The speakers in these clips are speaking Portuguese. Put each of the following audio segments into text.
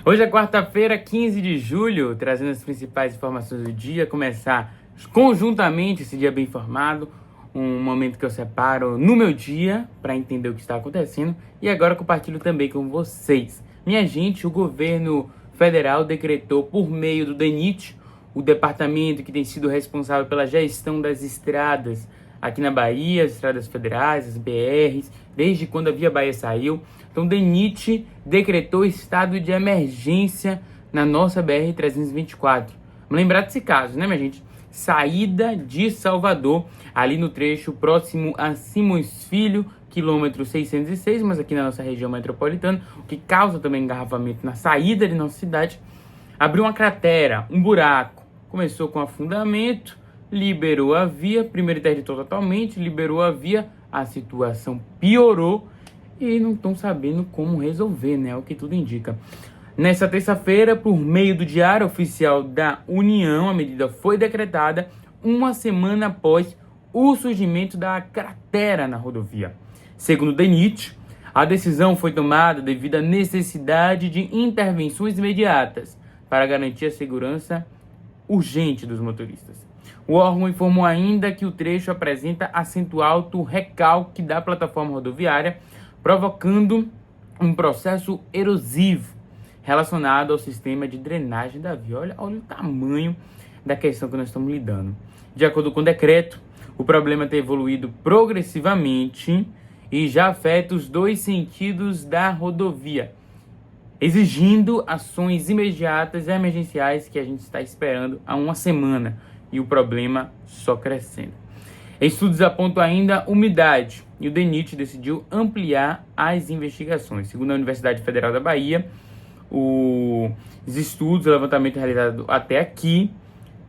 Hoje é quarta-feira, 15 de julho, trazendo as principais informações do dia. Começar conjuntamente esse dia bem informado, um momento que eu separo no meu dia para entender o que está acontecendo e agora compartilho também com vocês. Minha gente, o governo federal decretou por meio do DENIT, o departamento que tem sido responsável pela gestão das estradas aqui na Bahia, as estradas federais, as BRs, desde quando a Via Bahia saiu. Então, o DENIT decretou estado de emergência na nossa BR-324. Vamos lembrar desse caso, né, minha gente? Saída de Salvador, ali no trecho próximo a Simões Filho, quilômetro 606, mas aqui na nossa região metropolitana, o que causa também engarrafamento na saída de nossa cidade. Abriu uma cratera, um buraco. Começou com afundamento, liberou a via, primeiro interditou totalmente, liberou a via, a situação piorou e não estão sabendo como resolver, né? O que tudo indica. Nessa terça-feira, por meio do Diário Oficial da União, a medida foi decretada uma semana após o surgimento da cratera na rodovia. Segundo o DENIT, a decisão foi tomada devido à necessidade de intervenções imediatas para garantir a segurança urgente dos motoristas. O órgão informou ainda que o trecho apresenta assento alto recalque da plataforma rodoviária, provocando um processo erosivo relacionado ao sistema de drenagem da via. Olha o tamanho da questão que nós estamos lidando. De acordo com o decreto, o problema tem evoluído progressivamente e já afeta os dois sentidos da rodovia, exigindo ações imediatas e emergenciais que a gente está esperando há uma semana e o problema só crescendo. Estudos apontam ainda umidade e o DENIT decidiu ampliar as investigações. Segundo a Universidade Federal da Bahia, os estudos, o levantamento realizado até aqui,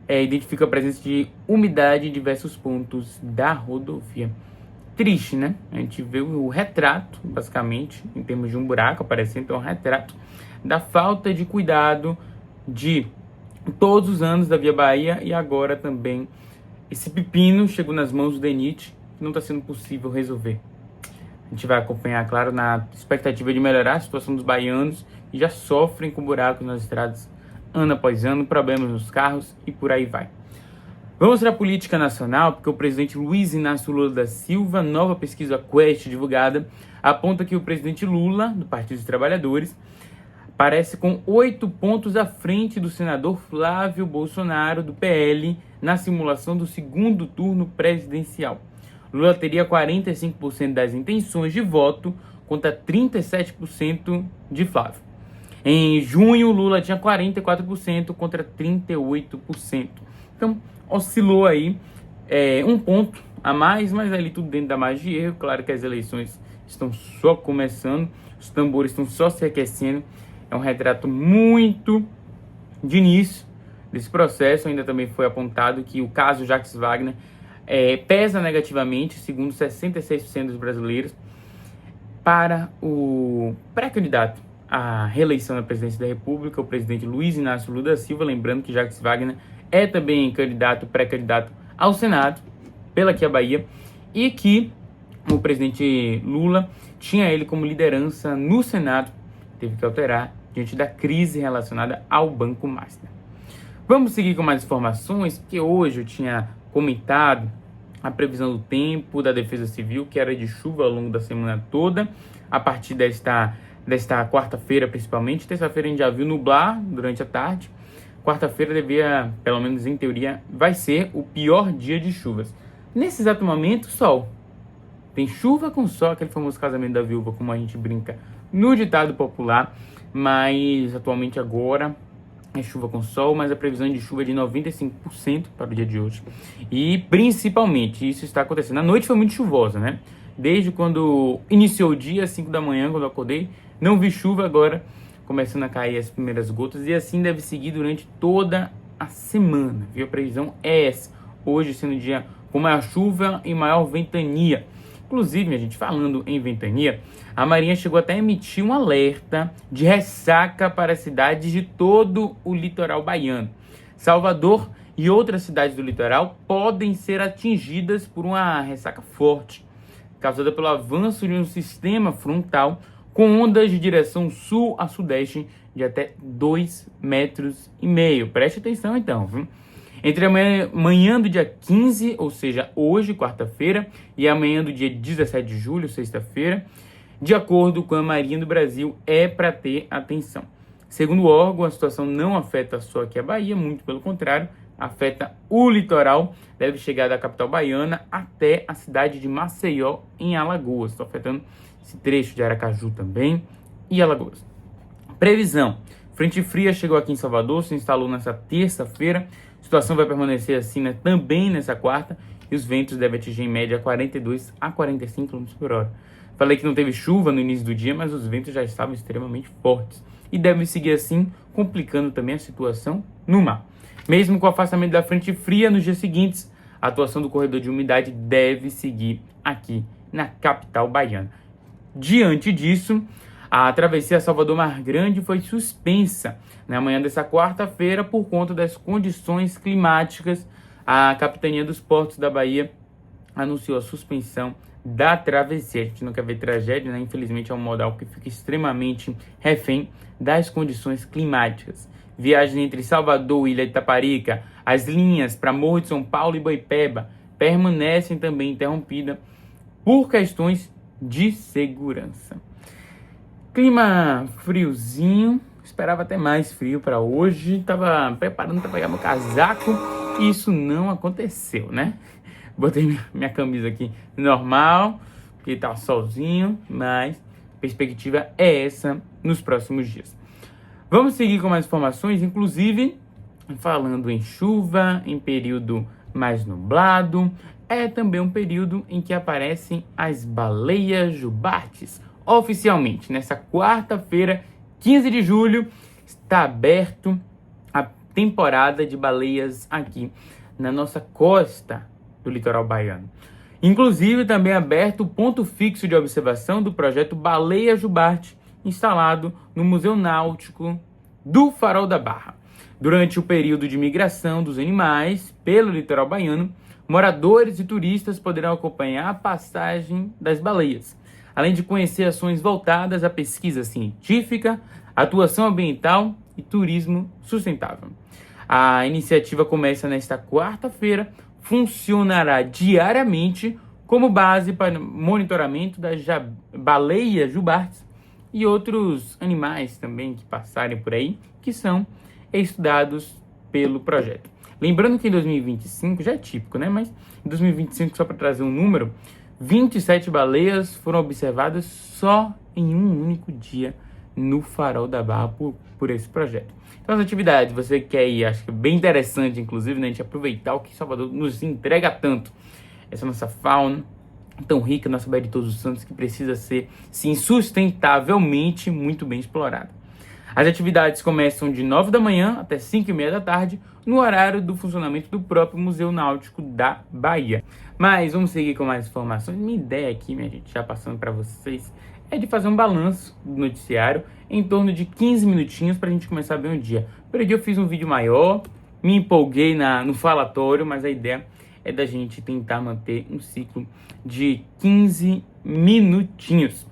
identifica a presença de umidade em diversos pontos da rodovia. Triste, né? A gente vê o retrato, basicamente, em termos de um buraco aparecendo, então é um retrato da falta de cuidado de todos os anos da Via Bahia e agora também esse pepino chegou nas mãos do DENIT que não está sendo possível resolver. A gente vai acompanhar, claro, na expectativa de melhorar a situação dos baianos que já sofrem com buracos nas estradas ano após ano, problemas nos carros e por aí vai. Vamos para a política nacional, porque o presidente Luiz Inácio Lula da Silva, nova pesquisa Quest divulgada, aponta que o presidente Lula, do Partido dos Trabalhadores, parece com 8 pontos à frente do senador Flávio Bolsonaro, do PL, na simulação do segundo turno presidencial. Lula teria 45% das intenções de voto contra 37% de Flávio. Em junho, Lula tinha 44% contra 38%. Então, oscilou aí um ponto a mais, mas ali tudo dentro da margem de erro. Claro que as eleições estão só começando, os tambores estão só se aquecendo. É um retrato muito de início desse processo. Ainda também foi apontado que o caso Jacques Wagner pesa negativamente, segundo 66% dos brasileiros, para o pré-candidato à reeleição da presidência da República, o presidente Luiz Inácio Lula da Silva. Lembrando que Jacques Wagner é também pré-candidato ao Senado, pela aqui a Bahia, e que o presidente Lula tinha ele como liderança no Senado, teve que alterar diante da crise relacionada ao Banco Master. Vamos seguir com mais informações, porque hoje eu tinha comentado a previsão do tempo da Defesa Civil, que era de chuva ao longo da semana toda, a partir desta quarta-feira principalmente. Terça-feira a gente já viu nublar durante a tarde. Quarta-feira devia, pelo menos em teoria, vai ser o pior dia de chuvas. Nesse exato momento, sol. Tem chuva com sol, aquele famoso casamento da viúva, como a gente brinca no ditado popular. Mas atualmente agora é chuva com sol, mas a previsão de chuva é de 95% para o dia de hoje. E principalmente, isso está acontecendo. A noite foi muito chuvosa, né? Desde quando iniciou o dia, às 5 da manhã, quando eu acordei, não vi chuva, agora começando a cair as primeiras gotas, e assim deve seguir durante toda a semana, viu? A previsão é essa, hoje sendo um dia com maior chuva e maior ventania. Inclusive, minha gente, falando em ventania, a Marinha chegou até a emitir um alerta de ressaca para cidades de todo o litoral baiano. Salvador e outras cidades do litoral podem ser atingidas por uma ressaca forte, causada pelo avanço de um sistema frontal com ondas de direção sul a sudeste de até 2,5 metros. Preste atenção então, viu? Entre amanhã do dia 15, ou seja, hoje, quarta-feira, e amanhã do dia 17 de julho, sexta-feira, de acordo com a Marinha do Brasil, é para ter atenção. Segundo o órgão, a situação não afeta só aqui a Bahia, muito pelo contrário, afeta o litoral, deve chegar da capital baiana até a cidade de Maceió, em Alagoas. Está afetando esse trecho de Aracaju também e Alagoas. Previsão. Frente fria chegou aqui em Salvador, se instalou nessa terça-feira. A situação vai permanecer assim, né, também nessa quarta, e os ventos devem atingir em média 42 a 45 km por hora. Falei que não teve chuva no início do dia, mas os ventos já estavam extremamente fortes e devem seguir assim, complicando também a situação no mar. Mesmo com o afastamento da frente fria nos dias seguintes, a atuação do corredor de umidade deve seguir aqui na capital baiana. Diante disso, a travessia Salvador-Mar Grande foi suspensa na manhã dessa quarta-feira por conta das condições climáticas. A Capitania dos Portos da Bahia anunciou a suspensão da travessia. A gente não quer ver tragédia, né? Infelizmente é um modal que fica extremamente refém das condições climáticas. Viagem entre Salvador e Ilha de Itaparica, as linhas para Morro de São Paulo e Boipeba permanecem também interrompidas por questões de segurança. Clima friozinho, esperava até mais frio para hoje, estava preparando para pegar meu casaco e isso não aconteceu, né? Botei minha camisa aqui normal, porque tá solzinho, mas a perspectiva é essa nos próximos dias. Vamos seguir com mais informações, inclusive falando em chuva, em período mais nublado, é também um período em que aparecem as baleias jubartes. Oficialmente, nessa quarta-feira, 15 de julho, está aberto a temporada de baleias aqui na nossa costa do litoral baiano. Inclusive, também é aberto o ponto fixo de observação do projeto Baleia Jubarte, instalado no Museu Náutico do Farol da Barra. Durante o período de migração dos animais pelo litoral baiano, moradores e turistas poderão acompanhar a passagem das baleias, além de conhecer ações voltadas à pesquisa científica, atuação ambiental e turismo sustentável. A iniciativa começa nesta quarta-feira, funcionará diariamente como base para monitoramento das baleias jubartes e outros animais também que passarem por aí, que são estudados pelo projeto. Lembrando que em 2025, já é típico, né? Mas em 2025, só para trazer um número, 27 baleias foram observadas só em um único dia no Farol da Barra por esse projeto. Então, as atividades, você quer ir, acho que é bem interessante, inclusive, né, a gente aproveitar o que Salvador nos entrega tanto. Essa nossa fauna tão rica, nossa Baía de Todos os Santos, que precisa ser, sim, sustentavelmente muito bem explorada. As atividades começam de 9 da manhã até 5h30 da tarde, no horário do funcionamento do próprio Museu Náutico da Bahia. Mas vamos seguir com mais informações. Minha ideia aqui, minha gente, já passando para vocês, é de fazer um balanço do noticiário em torno de 15 minutinhos para a gente começar bem o dia. Por dia eu fiz um vídeo maior, me empolguei no falatório, mas a ideia é da gente tentar manter um ciclo de 15 minutinhos.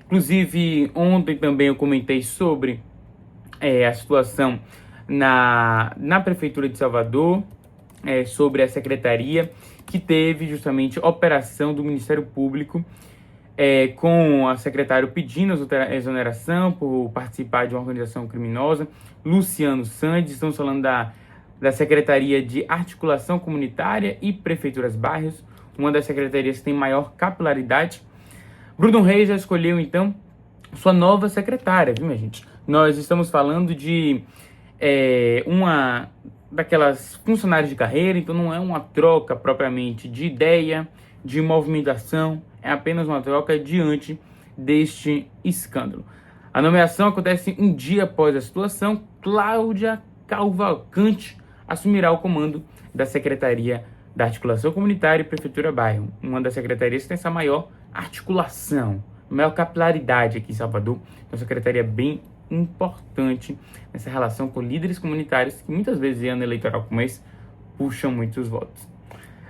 Inclusive, ontem também eu comentei sobre a situação na Prefeitura de Salvador, sobre a secretaria que teve justamente operação do Ministério Público, com a secretária pedindo exoneração por participar de uma organização criminosa, Luciano Sandes. Estamos falando da Secretaria de Articulação Comunitária e Prefeituras Bairros, uma das secretarias que tem maior capilaridade. Bruno Reis já escolheu, então, sua nova secretária, viu, minha gente? Nós estamos falando de uma daquelas funcionárias de carreira, então não é uma troca propriamente de ideia, de movimentação, é apenas uma troca diante deste escândalo. A nomeação acontece um dia após a situação. Cláudia Cavalcante assumirá o comando da Secretaria da Articulação Comunitária e Prefeitura Bairro, uma das secretarias que tem essa maior articulação, maior capilaridade aqui em Salvador. Uma secretaria bem importante nessa relação com líderes comunitários que muitas vezes em ano eleitoral como esse puxam muitos votos.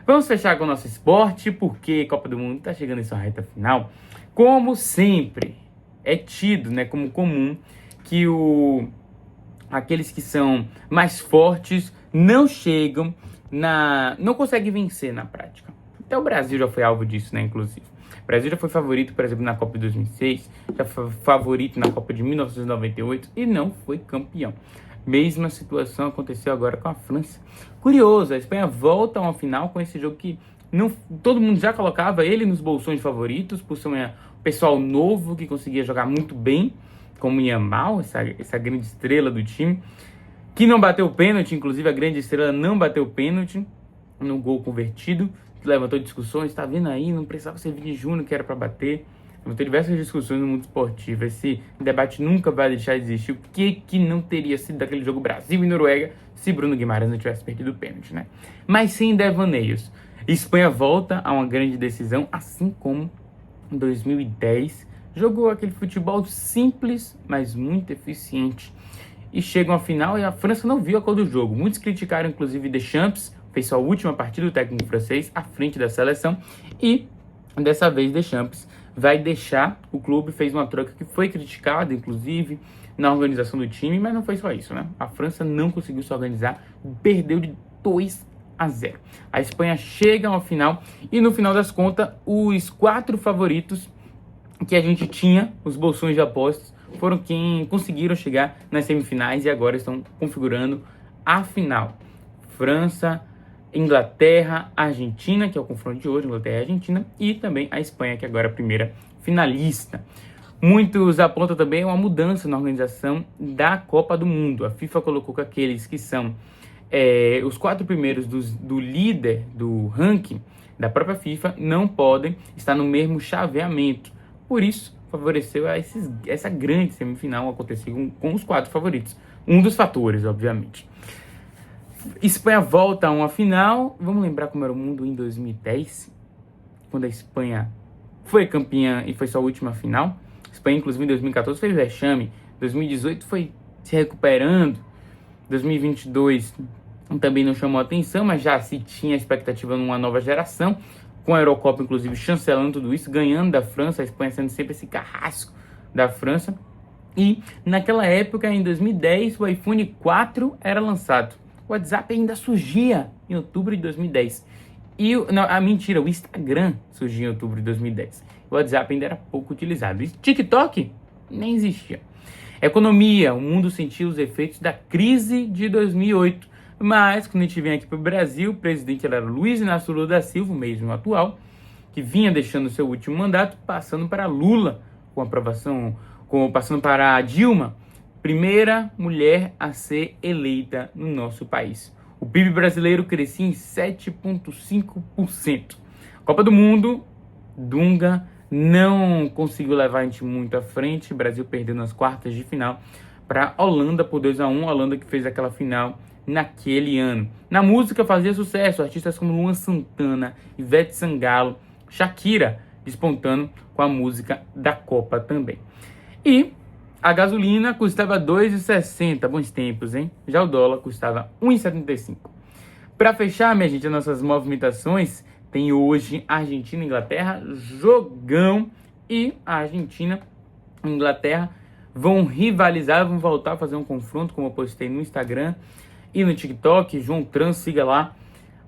Vamos fechar com o nosso esporte, porque a Copa do Mundo está chegando em sua reta final. Como sempre, é tido, né, como comum que o aqueles que são mais fortes não chegam não conseguem vencer na prática. Até o Brasil já foi alvo disso, né, inclusive. O Brasil já foi favorito, por exemplo, na Copa de 2006, já foi favorito na Copa de 1998 e não foi campeão. Mesma situação aconteceu agora com a França. Curioso, a Espanha volta a uma final com esse jogo que não, todo mundo já colocava ele nos bolsões de favoritos, por ser um pessoal novo que conseguia jogar muito bem, como o Yamal, essa grande estrela do time, que não bateu o pênalti, inclusive a grande estrela não bateu o pênalti no gol convertido, levantou discussões, tá vendo aí, não precisava ser Vini Júnior que era para bater. Levantou diversas discussões no mundo esportivo. Esse debate nunca vai deixar de existir. O que não teria sido daquele jogo Brasil e Noruega se Bruno Guimarães não tivesse perdido o pênalti, né? Mas sem devaneios. Espanha volta a uma grande decisão, assim como em 2010 jogou aquele futebol simples, mas muito eficiente. E chega uma final e a França não viu a cor do jogo. Muitos criticaram, inclusive, Deschamps, fez sua última partida do técnico francês à frente da seleção. E dessa vez Deschamps vai deixar o clube, fez uma troca que foi criticada, inclusive, na organização do time, mas não foi só isso, né? A França não conseguiu se organizar, perdeu de 2-0. A Espanha chega ao final e, no final das contas, os 4 favoritos que a gente tinha, os bolsões de apostas, foram quem conseguiram chegar nas semifinais e agora estão configurando a final. França, Inglaterra, Argentina, que é o confronto de hoje, Inglaterra e Argentina, e também a Espanha, que agora é a primeira finalista. Muitos apontam também uma mudança na organização da Copa do Mundo. A FIFA colocou que aqueles que são os 4 primeiros do líder do ranking da própria FIFA não podem estar no mesmo chaveamento. Por isso, favoreceu essa grande semifinal acontecer com os 4 favoritos. Um dos fatores, obviamente. Espanha volta a uma final. Vamos lembrar como era o mundo em 2010, quando a Espanha foi campeã e foi sua última final. A Espanha, inclusive, em 2014 fez vexame. 2018 foi se recuperando. 2022 também não chamou atenção, mas já se tinha expectativa numa nova geração, com a Eurocopa, inclusive, chancelando tudo isso, ganhando da França, a Espanha sendo sempre esse carrasco da França. E naquela época, em 2010, o iPhone 4 era lançado. O WhatsApp ainda surgia em outubro de 2010. O Instagram surgiu em outubro de 2010. O WhatsApp ainda era pouco utilizado. E TikTok nem existia. Economia, o mundo sentiu os efeitos da crise de 2008. Mas, quando a gente vem aqui para o Brasil, o presidente era Luiz Inácio Lula da Silva, mesmo atual, que vinha deixando seu último mandato, passando para Lula, passando para a Dilma, primeira mulher a ser eleita no nosso país. O PIB brasileiro crescia em 7,5%. Copa do Mundo, Dunga não conseguiu levar a gente muito à frente. O Brasil perdeu nas quartas de final para a Holanda por 2-1. A Holanda que fez aquela final naquele ano. Na música fazia sucesso, artistas como Luan Santana, Ivete Sangalo, Shakira despontando com a música da Copa também. E a gasolina custava R$ 2,60, bons tempos, hein? Já o dólar custava R$ 1,75. Para fechar, minha gente, as nossas movimentações, tem hoje Argentina e Inglaterra, jogão, e a Argentina e a Inglaterra vão rivalizar, vão voltar a fazer um confronto, como eu postei no Instagram e no TikTok. João Trans, siga lá,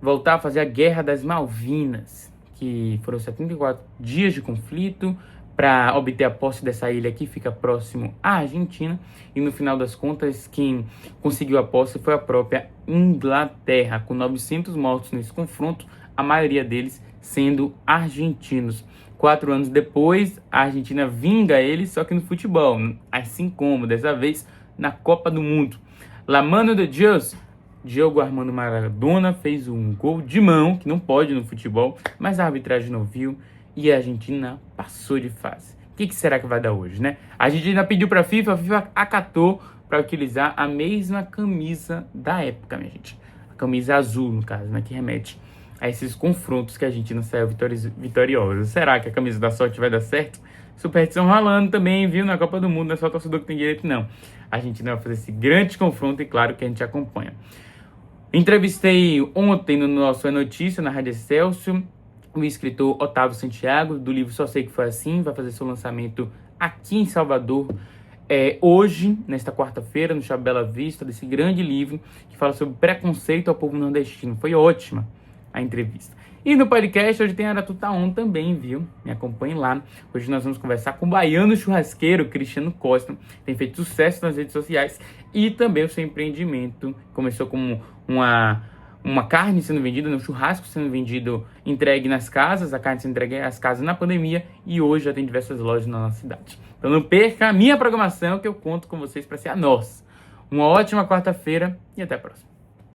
voltar a fazer a Guerra das Malvinas, que foram 74 dias de conflito para obter a posse dessa ilha que fica próximo à Argentina, e no final das contas quem conseguiu a posse foi a própria Inglaterra, com 900 mortos nesse confronto, a maioria deles sendo argentinos. 4 anos depois, a Argentina vinga eles, só que no futebol, assim como dessa vez na Copa do Mundo. La mano de Deus, Diego Armando Maradona fez um gol de mão, que não pode no futebol, mas a arbitragem não viu e a Argentina passou de fase. O que será que vai dar hoje, né? A Argentina pediu para a FIFA acatou para utilizar a mesma camisa da época, minha gente. A camisa azul, no caso, né? Que remete a esses confrontos que a Argentina saiu vitoriosa. Será que a camisa da sorte vai dar certo? Superstição rolando também, viu? Na Copa do Mundo, não é só o torcedor que tem direito, não. A Argentina vai fazer esse grande confronto e claro que a gente acompanha. Entrevistei ontem no nosso É Notícia, na Rádio Excelsior, o escritor Otávio Santiago, do livro Só Sei Que Foi Assim, vai fazer seu lançamento aqui em Salvador hoje, nesta quarta-feira, no Chá Bela Vista, desse grande livro que fala sobre preconceito ao povo nordestino. Foi ótima a entrevista. E no podcast, hoje tem Aratuta On também, viu? Me acompanhe lá. Hoje nós vamos conversar com o baiano churrasqueiro Cristiano Costa. Tem feito sucesso nas redes sociais e também o seu empreendimento. Começou como uma carne sendo vendida, um churrasco sendo vendido, entregue nas casas, a carne sendo entregue às casas na pandemia, e hoje já tem diversas lojas na nossa cidade. Então não perca a minha programação, que eu conto com vocês para ser a nossa. Uma ótima quarta-feira e até a próxima.